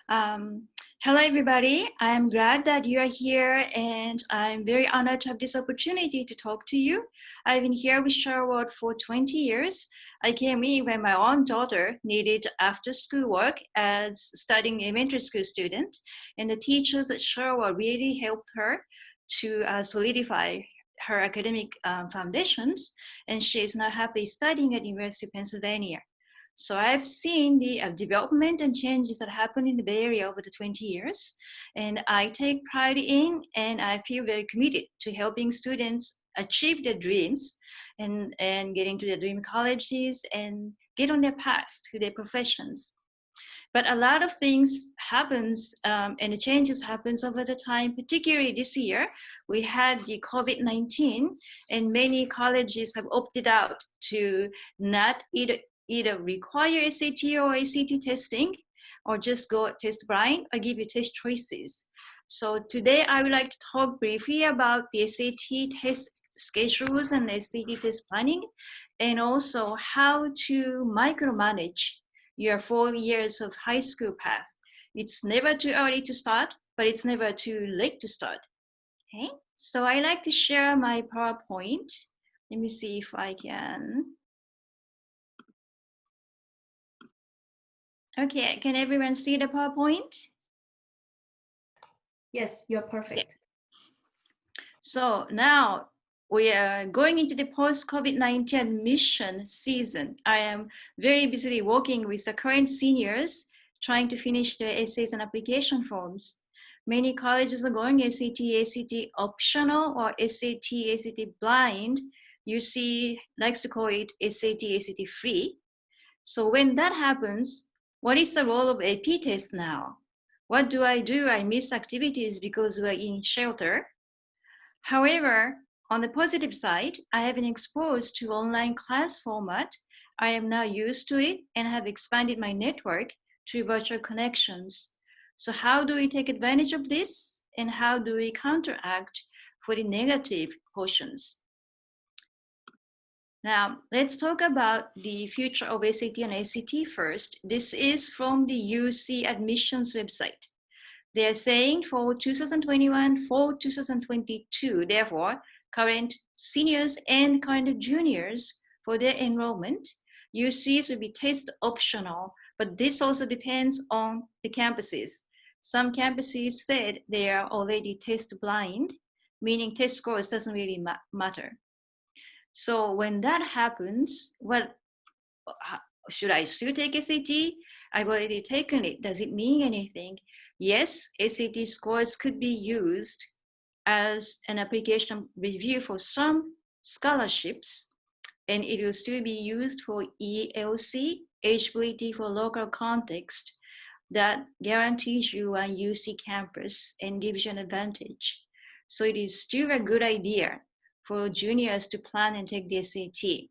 Um, Hello, everybody. I'm glad that you are here, and I'm very honored to have this opportunity to talk to you. I've been here with Sherwood for 20 years. I came in when my own daughter needed after-school work as studying elementary school student, and the teachers at Sherwood really helped her to solidify her academic foundations, and she is now happily studying at University of Pennsylvania. So I've seen the development and changes that happen in the Bay Area over the 20 years, and I take pride in, and I feel very committed to helping students achieve their dreams and get into their dream colleges and get on their paths to their professions. But a lot of things happens and the changes happens over the time, particularly this year. We had the COVID-19 and many colleges have opted out to not either require SAT or ACT testing or just go test blind or give you test choices. So today I would like to talk briefly about the SAT test schedules and SAT test planning, and also how to micromanage your 4 years of high school path. It's never too early to start, but it's never too late to start. Okay, so I like to share my PowerPoint. Let me see if I can. Okay, can everyone see the PowerPoint? Yes, you're perfect. Okay. So now we are going into the post-COVID-19 admission season. I am very busily working with the current seniors trying to finish their essays and application forms. Many colleges are going SAT, ACT optional or SAT, ACT blind. UC likes to call it SAT, ACT free. So when that happens, what is the role of AP test now? What do? I miss activities because we're in shelter. However, on the positive side, I have been exposed to online class format. I am now used to it and have expanded my network through virtual connections. So how do we take advantage of this, and how do we counteract for the negative portions? Now, let's talk about the future of SAT and ACT first. This is from the UC admissions website. They are saying for 2021, for 2022, therefore, current seniors and current juniors, for their enrollment, UCs will be test optional, but this also depends on the campuses. Some campuses said they are already test blind, meaning test scores doesn't really matter. So when that happens, well, should I still take SAT? I've already taken it. Does it mean anything? Yes, SAT scores could be used as an application review for some scholarships, and it will still be used for ELC, eligibility for local context, that guarantees you a UC campus and gives you an advantage. So it is still a good idea for juniors to plan and take the SAT.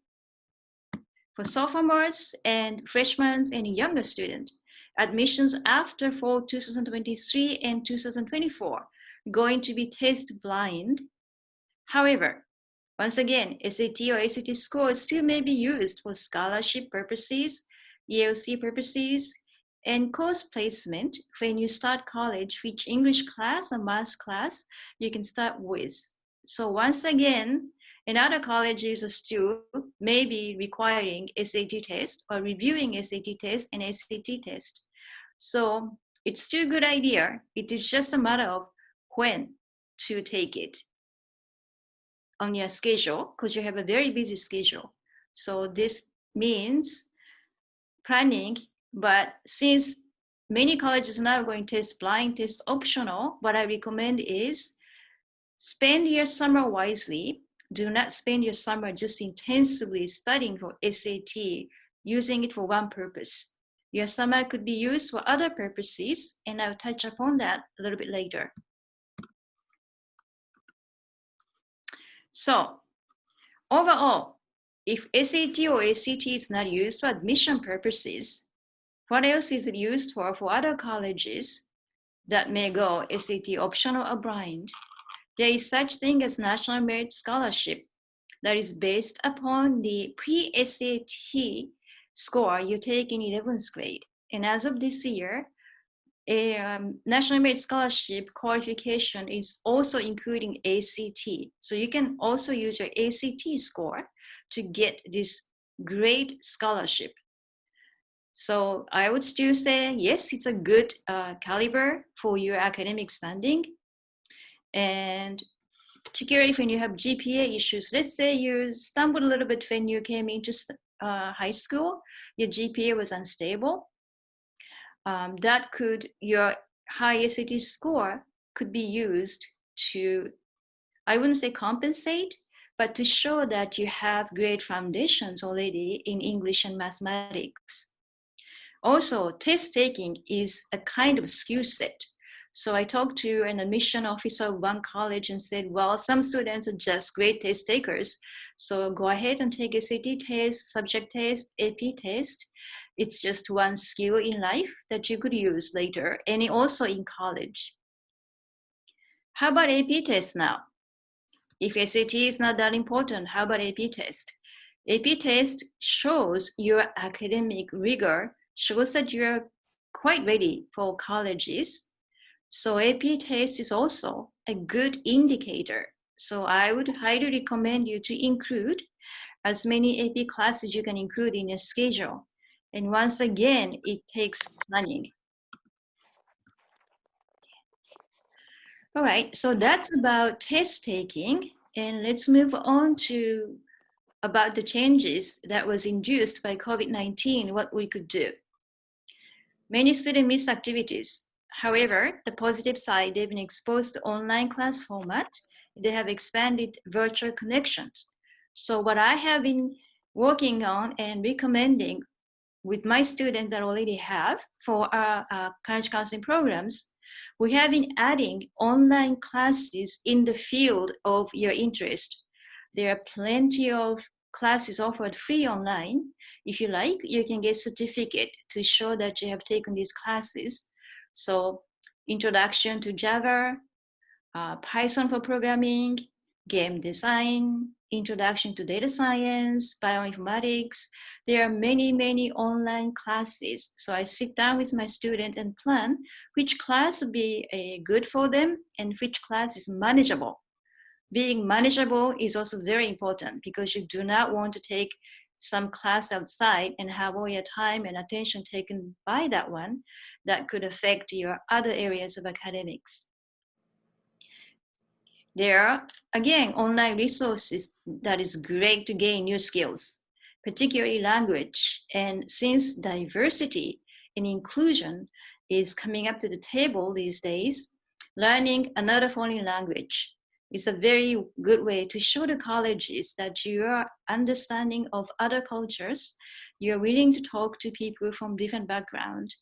For sophomores and freshmen and younger students, admissions after fall 2023 and 2024 going to be test blind. However, once again, SAT or ACT scores still may be used for scholarship purposes, ELC purposes, and course placement when you start college, which English class or math class you can start with. So once again, and other colleges are still maybe requiring SAT test or reviewing SAT test and SAT test. So it's still a good idea. It is just a matter of when to take it on your schedule, because you have a very busy schedule. So this means planning, but since many colleges are now going test blind, test optional, what I recommend is spend your summer wisely. Do not spend your summer just intensively studying for SAT, using it for one purpose. Your summer could be used for other purposes, and I'll touch upon that a little bit later. So overall, if SAT or ACT is not used for admission purposes, what else is it used for other colleges that may go SAT optional or blind? There is such thing as National Merit Scholarship that is based upon the pre-SAT score you take in 11th grade. And as of this year, a National Merit Scholarship qualification is also including ACT. So you can also use your ACT score to get this great scholarship. So I would still say, yes, it's a good caliber for your academic standing. And particularly when you have GPA issues, let's say you stumbled a little bit when you came into high school, your GPA was unstable. Your high SAT score could be used to, I wouldn't say compensate, but to show that you have great foundations already in English and mathematics. Also, test taking is a kind of skill set. So I talked to an admission officer of one college and said, well, some students are just great test takers. So go ahead and take SAT test, subject test, AP test. It's just one skill in life that you could use later, and also in college. How about AP test now? If SAT is not that important, how about AP test? AP test shows your academic rigor, shows that you're quite ready for colleges. So AP test is also a good indicator. So I would highly recommend you to include as many AP classes you can include in your schedule. And once again, it takes planning. All right, so that's about test taking. And let's move on to about the changes that was induced by COVID-19, what we could do. Many students missed activities. However, the positive side, they've been exposed to online class format. They have expanded virtual connections. So what I have been working on and recommending with my students that already have for our college counseling programs, we have been adding online classes in the field of your interest. There are plenty of classes offered free online. If you like, you can get certificate to show that you have taken these classes. So introduction to Java, Python for programming, game design, introduction to data science, bioinformatics. There are many, many online classes. So I sit down with my student and plan which class would be good for them and which class is manageable. Being manageable is also very important because you do not want to take some class outside and have all your time and attention taken by that one that could affect your other areas of academics. There are, again, online resources that is great to gain new skills, particularly language. And since diversity and inclusion is coming up to the table these days, learning another foreign language is a very good way to show the colleges that you are understanding of other cultures, you're willing to talk to people from different backgrounds.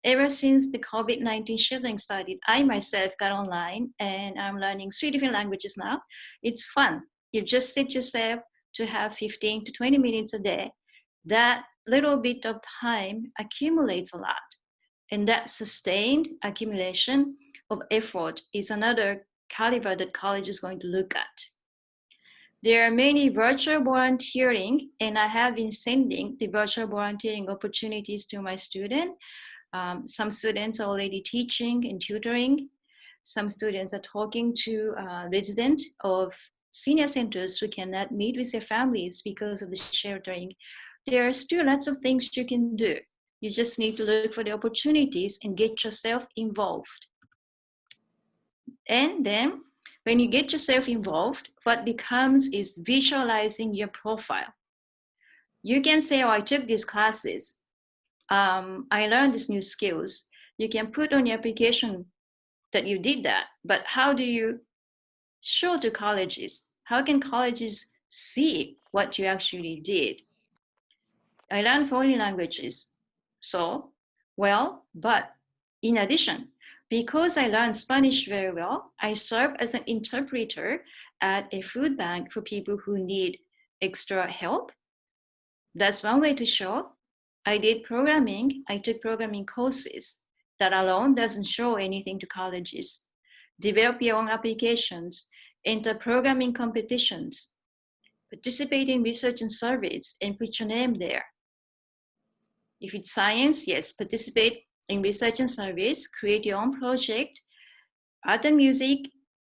Ever since the COVID-19 shielding started, I myself got online and I'm learning 3 different languages now. It's fun. You just sit yourself to have 15 to 20 minutes a day. That little bit of time accumulates a lot. And that sustained accumulation of effort is another caliber that college is going to look at. There are many virtual volunteering, and I have been sending the virtual volunteering opportunities to my students. Some students are already teaching and tutoring. Some students are talking to residents of senior centers who cannot meet with their families because of the sheltering. There are still lots of things you can do. You just need to look for the opportunities and get yourself involved. And then when you get yourself involved, what becomes is visualizing your profile. You can say, oh, I took these classes. I learned these new skills. You can put on your application that you did that, but how do you show to colleges? How can colleges see what you actually did? I learned foreign languages. So, well, but in addition, because I learned Spanish very well, I serve as an interpreter at a food bank for people who need extra help. That's one way to show. I did programming. I took programming courses. That alone doesn't show anything to colleges. Develop your own applications, enter programming competitions, participate in research and surveys, and put your name there. If it's science, yes, participate In research and service, create your own project. Art and music,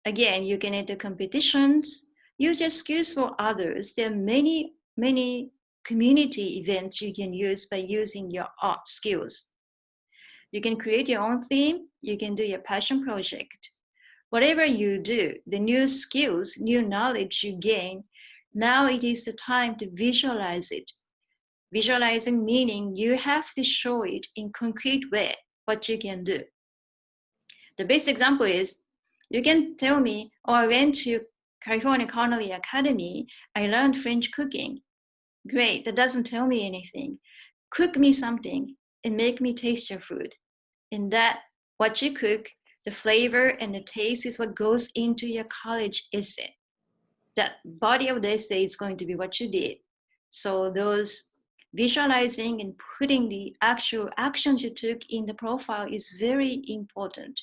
again, you can enter competitions, use your skills for others. There are many, many community events you can use by using your art skills. You can create your own theme, you can do your passion project. Whatever you do, the new skills, new knowledge you gain, now it is the time to visualize it. Visualizing meaning you have to show it in concrete way, what you can do. The best example is, you can tell me, oh, I went to California Culinary Academy, I learned French cooking. Great, that doesn't tell me anything. Cook me something and make me taste your food. And that, what you cook, the flavor and the taste is what goes into your college essay. That body of the essay is going to be what you did. So those visualizing and putting the actual actions you took in the profile is very important.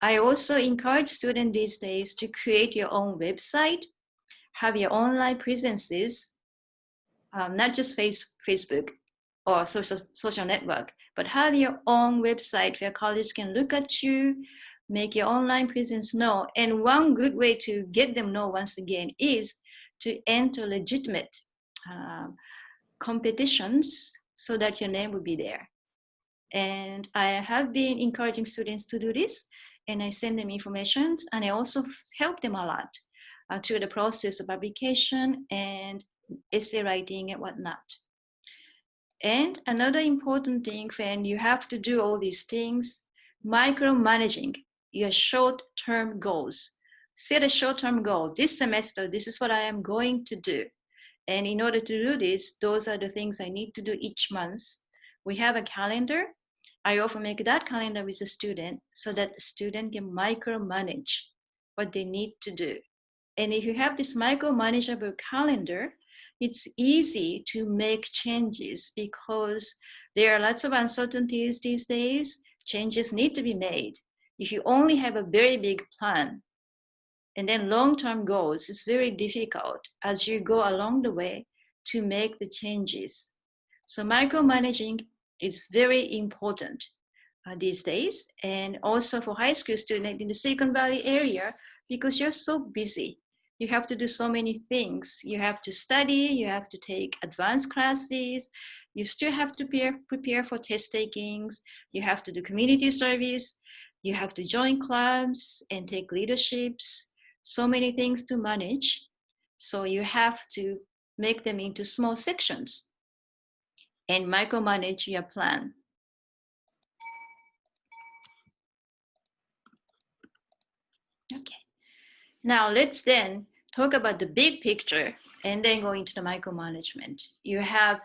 I also encourage students these days to create your own website, have your online presences, not just Facebook or social network, but have your own website where colleagues can look at you, make your online presence known. And one good way to get them know, once again, is to enter legitimate competitions so that your name will be there. And I have been encouraging students to do this, and I send them information, and I also help them a lot through the process of publication and essay writing and whatnot. And another important thing when you have to do all these things, micromanaging your short-term goals. Set a short-term goal. This semester, this is what I am going to do. And in order to do this, those are the things I need to do each month. We have a calendar. I often make that calendar with the student so that the student can micromanage what they need to do. And if you have this micromanageable calendar, it's easy to make changes because there are lots of uncertainties these days. Changes need to be made. If you only have a very big plan and then long-term goals, it's very difficult as you go along the way to make the changes. So micromanaging is very important these days, and also for high school students in the Silicon Valley area, because you're so busy. You have to do so many things. You have to study, you have to take advanced classes, you still have to prepare for test takings, you have to do community service, you have to join clubs and take leaderships, so many things to manage. So you have to make them into small sections and micromanage your plan. Okay. Now let's then talk about the big picture and then go into the micromanagement. You have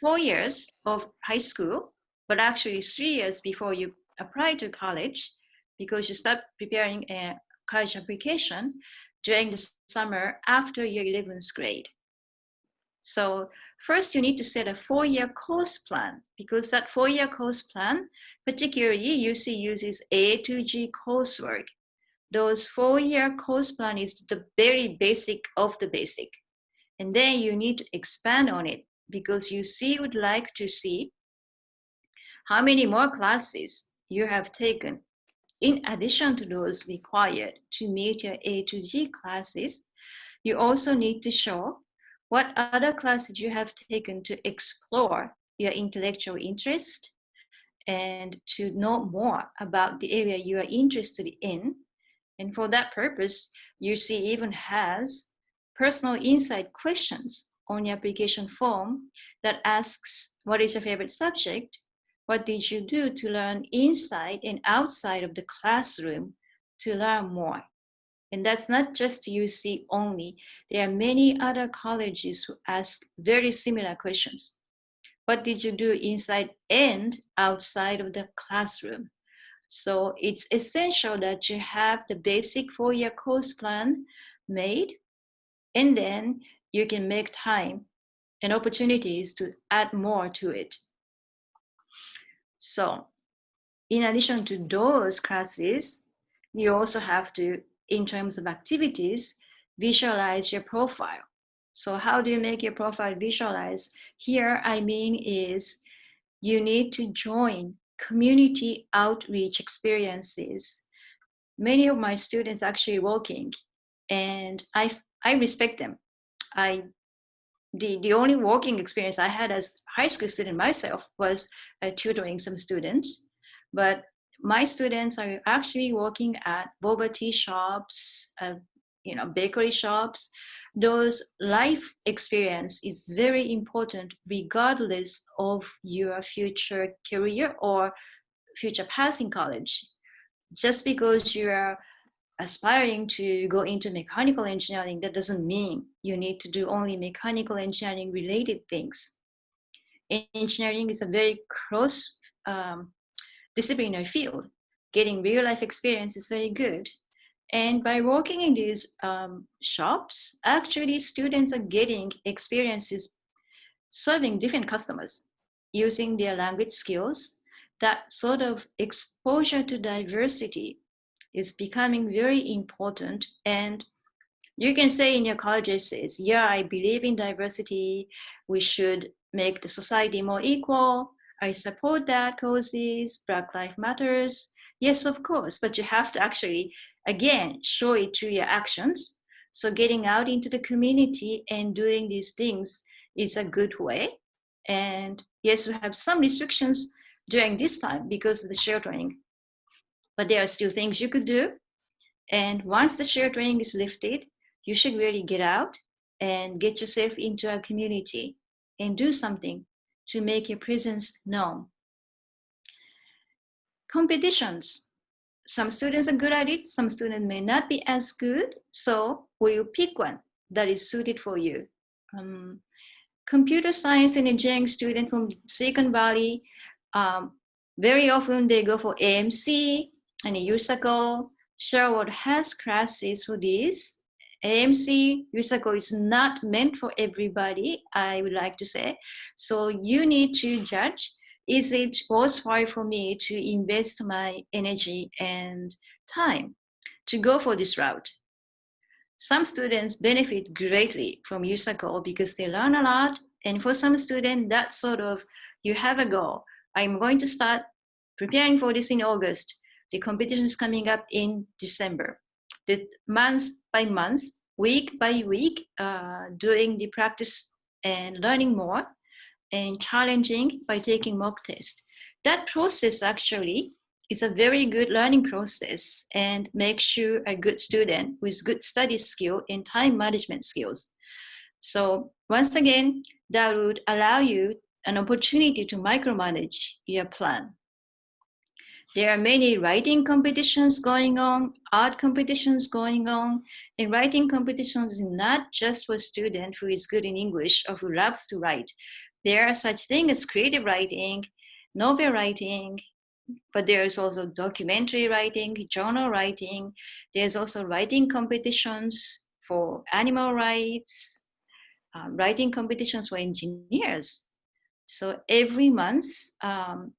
4 years of high school, but actually 3 years before you apply to college, because you start preparing a college application during the summer after your 11th grade. So first you need to set a 4-year course plan, because that 4-year course plan, particularly UC uses A to G coursework. Those 4-year course plan is the very basic of the basic. And then you need to expand on it because UC would like to see how many more classes you have taken in addition to those required to meet your A to G classes. You also need to show what other classes you have taken to explore your intellectual interest and to know more about the area you are interested in. And for that purpose, UC even has personal insight questions on your application form that asks, what is your favorite subject? What did you do to learn inside and outside of the classroom to learn more? And that's not just UC only. There are many other colleges who ask very similar questions. What did you do inside and outside of the classroom? So it's essential that you have the basic 4-year course plan made, and then you can make time and opportunities to add more to it. So in addition to those classes, you also have to, in terms of activities, visualize your profile. So how do you make your profile visualize? Here, I mean is you need to join community outreach experiences. Many of my students actually working, and I respect them. The only working experience I had as high school student myself was tutoring some students, but my students are actually working at boba tea shops, bakery shops. Those life experience is very important regardless of your future career or future path in college. Just because you're aspiring to go into mechanical engineering, that doesn't mean you need to do only mechanical engineering related things. Engineering is a very cross disciplinary field. Getting real life experience is very good. And by working in these shops, actually students are getting experiences serving different customers, using their language skills. That sort of exposure to diversity is becoming very important. And you can say in your college essays, yeah, I believe in diversity. We should make the society more equal. I support that causes, Black Lives Matters. Yes, of course, but you have to actually, again, show it through your actions. So getting out into the community and doing these things is a good way. And yes, we have some restrictions during this time because of the sheltering, but there are still things you could do. And once the sheltering is lifted, you should really get out and get yourself into a community and do something to make your presence known. Competitions. Some students are good at it, some students may not be as good, so we'll pick one that is suited for you. Computer science and engineering student from Silicon Valley, very often they go for AMC and USACO. Sherwood has classes for this. AMC, USACO is not meant for everybody, I would like to say. So you need to judge, is it worthwhile for me to invest my energy and time to go for this route? Some students benefit greatly from USACO because they learn a lot. And for some students, that sort of, you have a goal. I'm going to start preparing for this in August. The competition is coming up in December. The month by month, week by week, doing the practice and learning more and challenging by taking mock tests. That process actually is a very good learning process and makes you a good student with good study skill and time management skills. So once again, that would allow you an opportunity to micromanage your plan. There are many writing competitions going on, art competitions going on, and writing competitions is not just for a student who is good in English or who loves to write. There are such things as creative writing, novel writing, but there is also documentary writing, journal writing. There's also writing competitions for animal rights, writing competitions for engineers. So every month,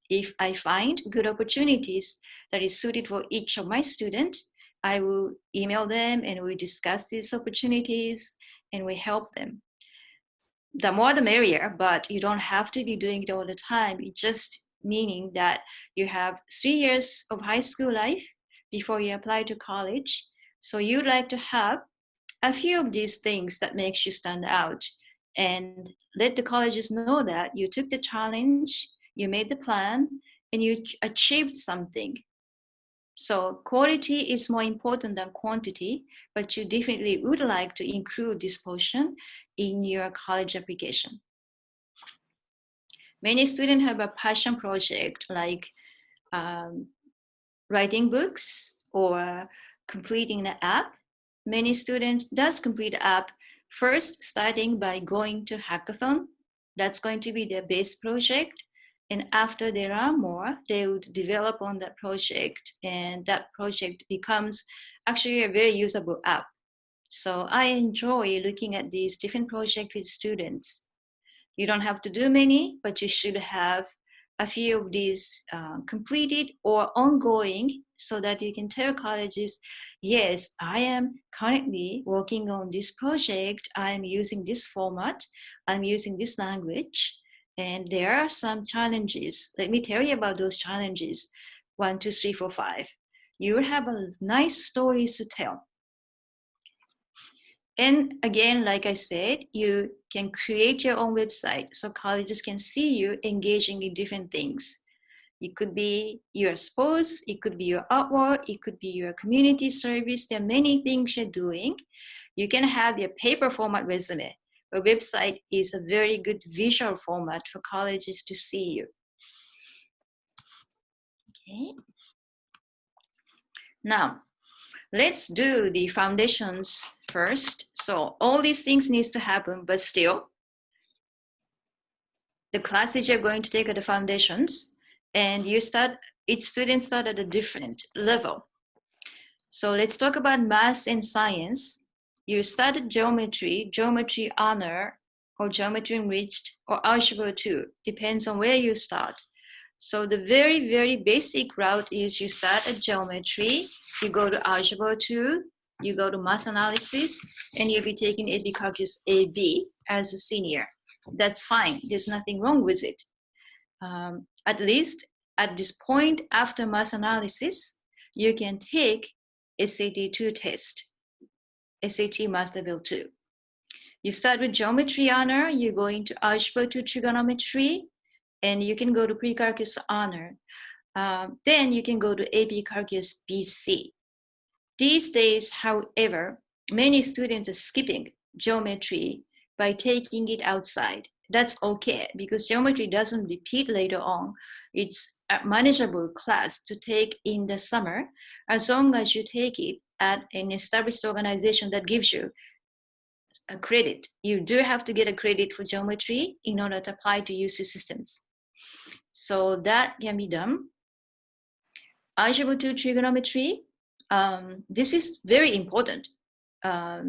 if I find good opportunities that is suited for each of my students, I will email them and we discuss these opportunities and we help them. The more the merrier, but you don't have to be doing it all the time. It's just meaning that you have 3 years of high school life before you apply to college. So you'd like to have a few of these things that makes you stand out and let the colleges know that you took the challenge, you made the plan, and you achieved something. So quality is more important than quantity, but you definitely would like to include this portion in your college application. Many students have a passion project like writing books or completing an app. Many students does complete the app first starting by going to hackathon. That's going to be their base project. And after there are more, they would develop on that project and that project becomes actually a very usable app. So I enjoy looking at these different projects with students. You don't have to do many, but you should have a few of these completed or ongoing so that you can tell colleges, yes, I am currently working on this project. I'm using this format. I'm using this language. And there are some challenges. Let me tell you about those challenges. 1, 2, 3, 4, 5. You will have a nice stories to tell. And again, like I said, you can create your own website so colleges can see you engaging in different things. It could be your sports, it could be your artwork, it could be your community service. There are many things you're doing. You can have your paper format resume. A website is a very good visual format for colleges to see you. Okay. Now, let's do the foundations first. So all these things needs to happen, but still, the classes you're going to take are the foundations, and each student start at a different level. So let's talk about math and science. You started geometry, geometry honor, or geometry enriched, or algebra 2, depends on where you start. So the very, very basic route is you start at geometry, you go to algebra 2, you go to math analysis, and you'll be taking AP Calculus AB as a senior. That's fine, there's nothing wrong with it. At least at this point after math analysis, you can take SAT 2 test, SAT Math Level 2. You start with geometry honor, you go into algebra 2 trigonometry, and you can go to pre-calculus honor. Then you can go to AP Calculus BC. These days, however, many students are skipping geometry by taking it outside. That's okay, because geometry doesn't repeat later on. It's a manageable class to take in the summer, as long as you take it at an established organization that gives you a credit. You do have to get a credit for geometry in order to apply to UC systems. So that can be done. Algebra 2 trigonometry, this is very important.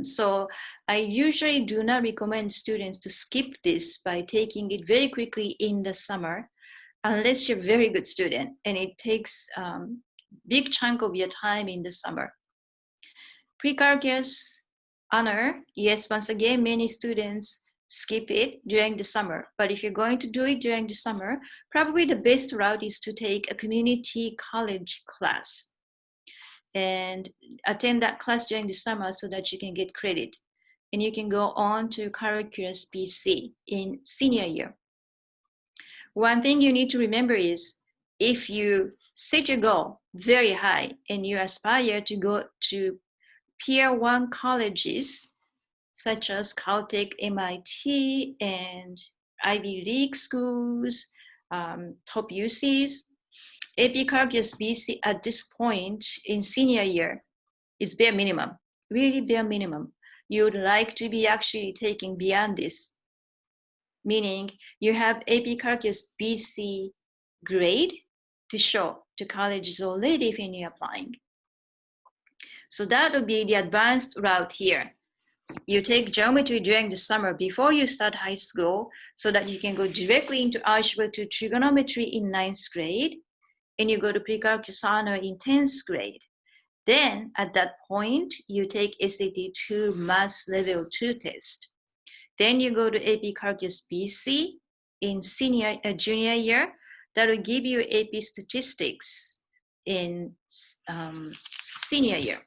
So I usually do not recommend students to skip this by taking it very quickly in the summer, unless you're a very good student and it takes big chunk of your time in the summer. Pre-calculus honor, yes, once again, many students skip it during the summer. But if you're going to do it during the summer, probably the best route is to take a community college class and attend that class during the summer so that you can get credit. And you can go on to Calculus BC in senior year. One thing you need to remember is if you set your goal very high and you aspire to go to Tier 1 colleges, such as Caltech, MIT, and Ivy League schools, top UCs, AP Calculus BC at this point in senior year is bare minimum, really bare minimum. You would like to be actually taking beyond this, meaning you have AP Calculus BC grade to show to colleges already when you're applying. So that would be the advanced route here. You take geometry during the summer before you start high school so that you can go directly into algebra 2 trigonometry in 9th grade, and you go to pre-calculus honor in 10th grade. Then at that point, you take SAT 2 Math Level 2 test. Then you go to AP Calculus BC in junior year. That will give you AP Statistics in senior year.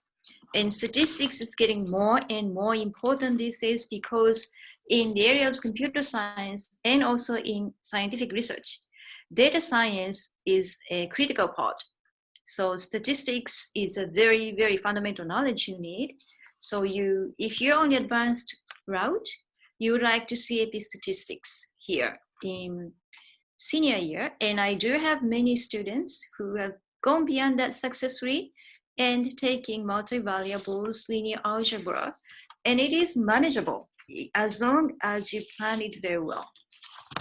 And statistics is getting more and more important these days because in the area of computer science and also in scientific research, data science is a critical part. So statistics is a very, very fundamental knowledge you need. So if you're on the advanced route, you would like to see AP statistics here in senior year. And I do have many students who have gone beyond that successfully and taking multivariables, linear algebra, and it is manageable as long as you plan it very well.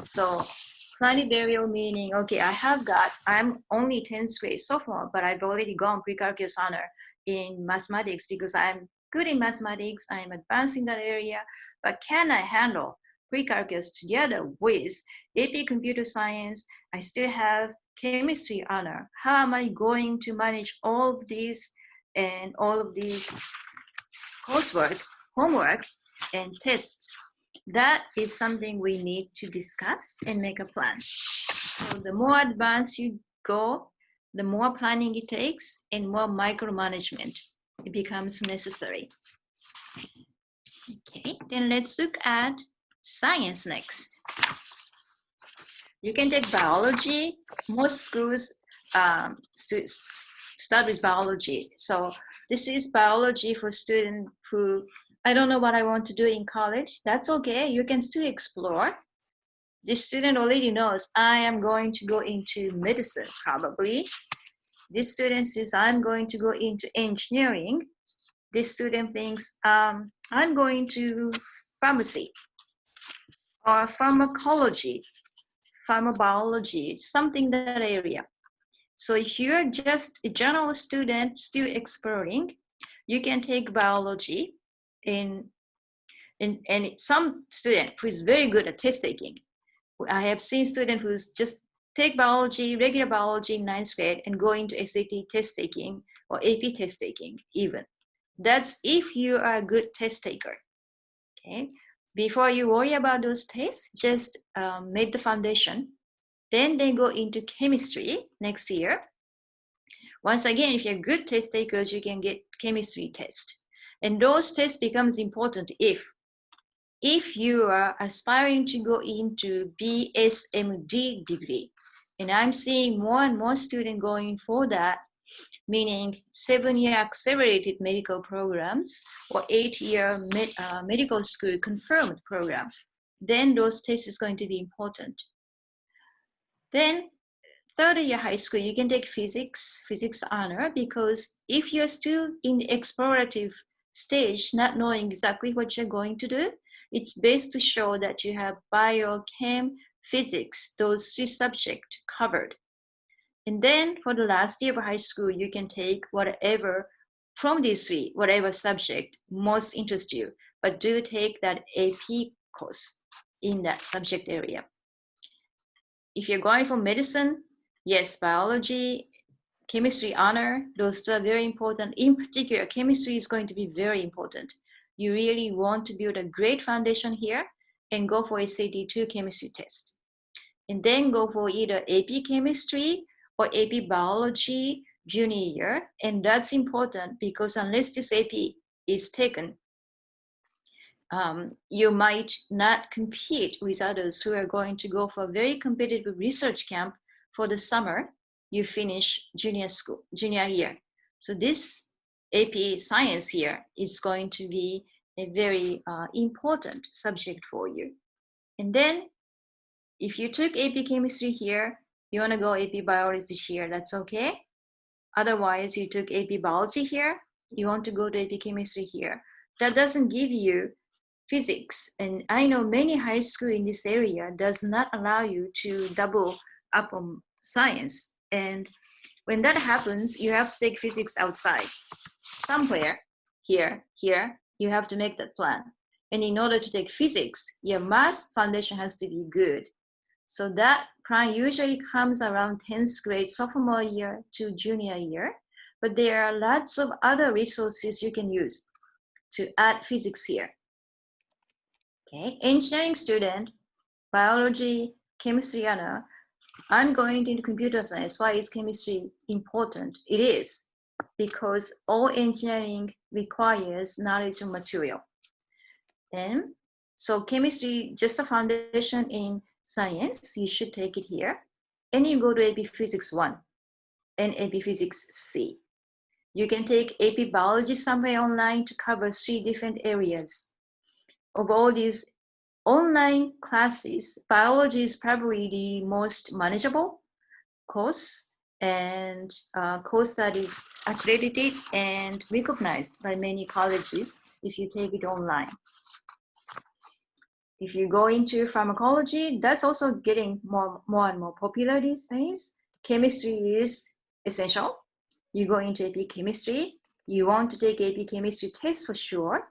So plan it very well meaning, okay, I'm only 10th grade sophomore, but I've already gone pre-calculus honor in mathematics because I'm good in mathematics, I'm advancing that area, but can I handle pre-calculus together with AP computer science? I still have chemistry honor. How am I going to manage all of these and all of these coursework, homework, and tests? That is something we need to discuss and make a plan. So the more advanced you go, the more planning it takes and more micromanagement it becomes necessary. Okay, then let's look at science next. You can take biology. Most schools start with biology. So this is biology for students who, I don't know what I want to do in college. That's okay. You can still explore. This student already knows I am going to go into medicine probably. This student says I'm going to go into engineering. This student thinks I'm going to pharmacy or pharmacology, pharmabiology, something that area. So if you're just a general student still exploring, you can take biology and some student who is very good at test taking. I have seen students who just take biology, regular biology in 9th grade and go into SAT test taking or AP test taking even. That's if you are a good test taker. Okay. Before you worry about those tests, just make the foundation. Then they go into chemistry next year. Once again, if you're good test takers, you can get chemistry test. And those tests becomes important if you are aspiring to go into BSMD degree. And I'm seeing more and more students going for that, meaning 7-year accelerated medical programs or 8-year medical school confirmed program. Then those tests is going to be important. Then 3rd year high school, you can take physics honor, because if you're still in the explorative stage, not knowing exactly what you're going to do, it's best to show that you have bio, chem, physics, those 3 subjects covered. And then for the last year of high school, you can take whatever from these 3, whatever subject most interests you, but do take that AP course in that subject area. If you're going for medicine, yes, biology, chemistry honor, those 2 are very important. In particular, chemistry is going to be very important. You really want to build a great foundation here and go for SAT-2 chemistry test. And then go for either AP chemistry or AP biology junior year. And that's important because unless this AP is taken, you might not compete with others who are going to go for a very competitive research camp for the summer. You finish junior year. So this AP science here is going to be a very important subject for you. And then if you took AP chemistry here, you want to go AP biology here, that's okay. Otherwise, you took AP biology here, you want to go to AP chemistry here. That doesn't give you physics. And I know many high school in this area does not allow you to double up on science. And when that happens, you have to take physics outside. Somewhere, here, you have to make that plan. And in order to take physics, your math foundation has to be good. So that plan usually comes around 10th grade, sophomore year to junior year. But there are lots of other resources you can use to add physics here. Okay, engineering student, biology, chemistry honor. I'm going into computer science. Why is chemistry important? It is because all engineering requires knowledge of material. And so chemistry, just a foundation in science, you should take it here. And you go to AP Physics 1 and AP Physics C. You can take AP Biology somewhere online to cover 3 different areas. Of all these online classes, biology is probably the most manageable course and course that is accredited and recognized by many colleges if you take it online. If you go into pharmacology, that's also getting more and more popular these days. Chemistry is essential. You go into AP chemistry, you want to take AP chemistry test for sure,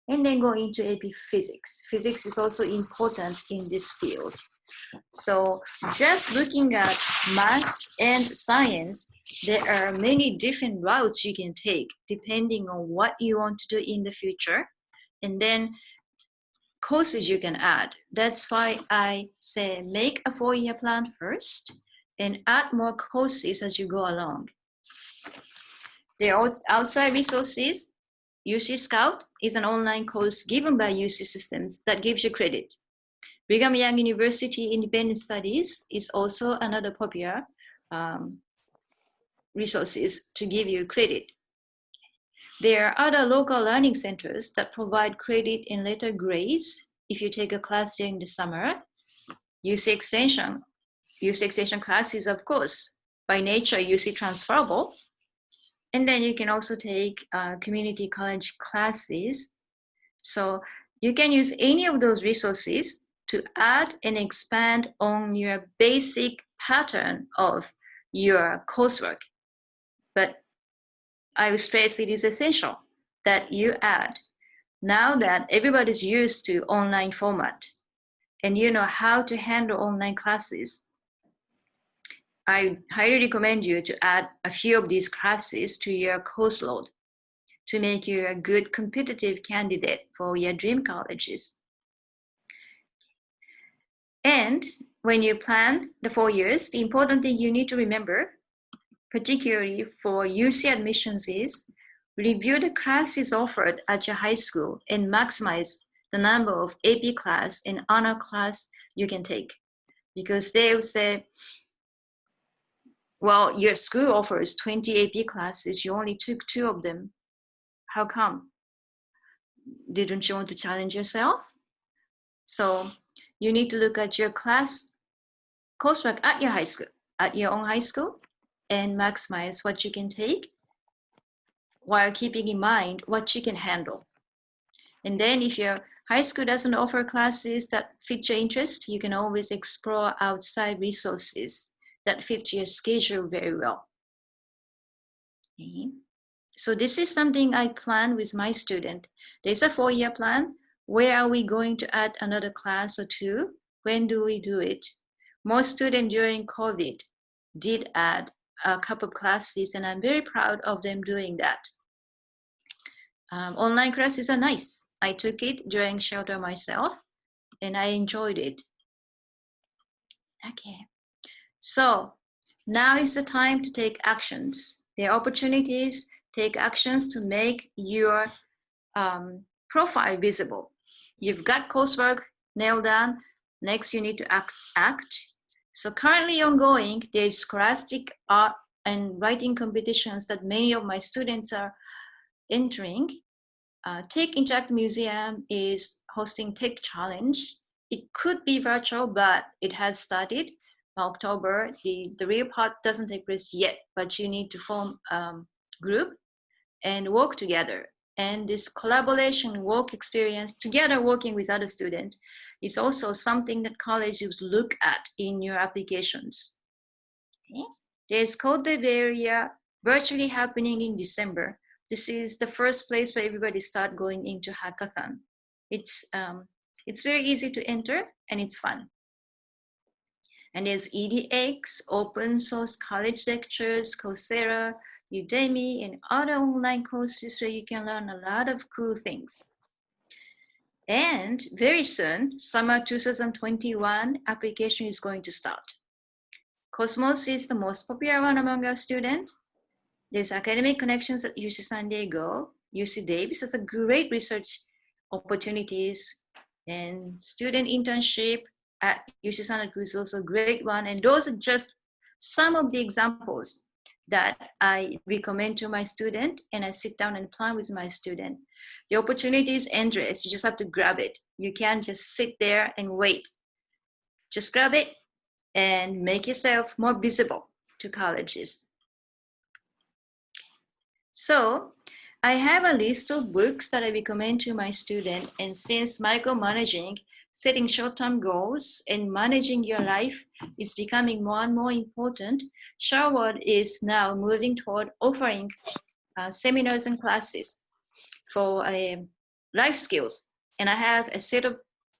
and then go into AP physics. Physics is also important in this field. So just looking at math and science, there are many different routes you can take depending on what you want to do in the future. And then courses you can add. That's why I say make a 4-year plan first and add more courses as you go along. There are outside resources. UC Scout is an online course given by UC Systems that gives you credit. Brigham Young University Independent Studies is also another popular resources to give you credit. There are other local learning centers that provide credit in later grades if you take a class during the summer. UC Extension classes, of course, by nature, UC transferable. And then you can also take community college classes. So you can use any of those resources to add and expand on your basic pattern of your coursework. But I would stress it is essential that you add. Now that everybody's used to online format and you know how to handle online classes, I highly recommend you to add a few of these classes to your course load to make you a good competitive candidate for your dream colleges. And when you plan the 4 years, the important thing you need to remember, particularly for UC admissions, is review the classes offered at your high school and maximize the number of AP class and honor class you can take. Because they will say, well, your school offers 20 AP classes, you only took 2 of them. How come? Didn't you want to challenge yourself? So you need to look at your coursework at your high school, at your own high school, and maximize what you can take while keeping in mind what you can handle. And then if your high school doesn't offer classes that fit your interest, you can always explore outside resources that fit your schedule very well. Okay. So this is something I plan with my student. There's a 4-year plan. Where are we going to add another class or 2? When do we do it? Most students during COVID did add a couple of classes, and I'm very proud of them doing that. Online classes are nice. I took it during shelter myself, and I enjoyed it. Okay, so now is the time to take actions. There are opportunities. Take actions to make your profile visible. You've got coursework nailed down. Next, you need to act. So currently ongoing, there's scholastic art and writing competitions that many of my students are entering. Tech Interactive Museum is hosting Tech Challenge. It could be virtual, but it has started in October. The real part doesn't take place yet, but you need to form a group and work together. And this collaboration work experience, together working with other students, is also something that colleges look at in your applications. Okay. There's Code Dev area virtually happening in December. This is the first place where everybody start going into hackathon. It's very easy to enter and it's fun. And there's EDX, open source college lectures, Coursera, Udemy, and other online courses where you can learn a lot of cool things. And very soon, summer 2021 application is going to start. Cosmos is the most popular one among our students. There's academic connections at UC San Diego. UC Davis has a great research opportunities, and student internship at UC Santa Cruz is also a great one. And those are just some of the examples that I recommend to my student, and I sit down and plan with my student. The opportunity is endless. You just have to grab it. You can't just sit there and wait. Just grab it and make yourself more visible to colleges. So I have a list of books that I recommend to my student, and since micromanaging, setting short-term goals, and managing your life is becoming more and more important, Sherwood is now moving toward offering seminars and classes for life skills. And I have a set of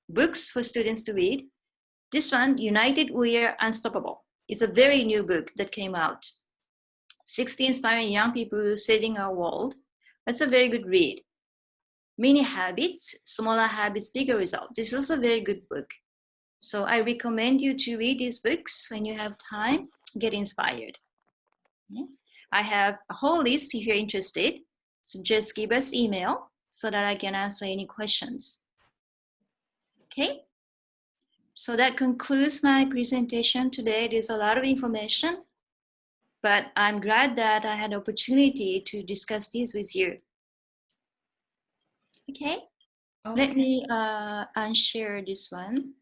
books for students to read. This one, United We Are Unstoppable, is a very new book that came out. 60 Inspiring Young People Saving Our World. That's a very good read. Mini Habits, Smaller Habits, Bigger Results. This is a very good book. So I recommend you to read these books when you have time, get inspired. I have a whole list if you're interested. So just give us email so that I can answer any questions. Okay? So that concludes my presentation today. There's a lot of information, but I'm glad that I had the opportunity to discuss this with you. Okay? Let me unshare this one.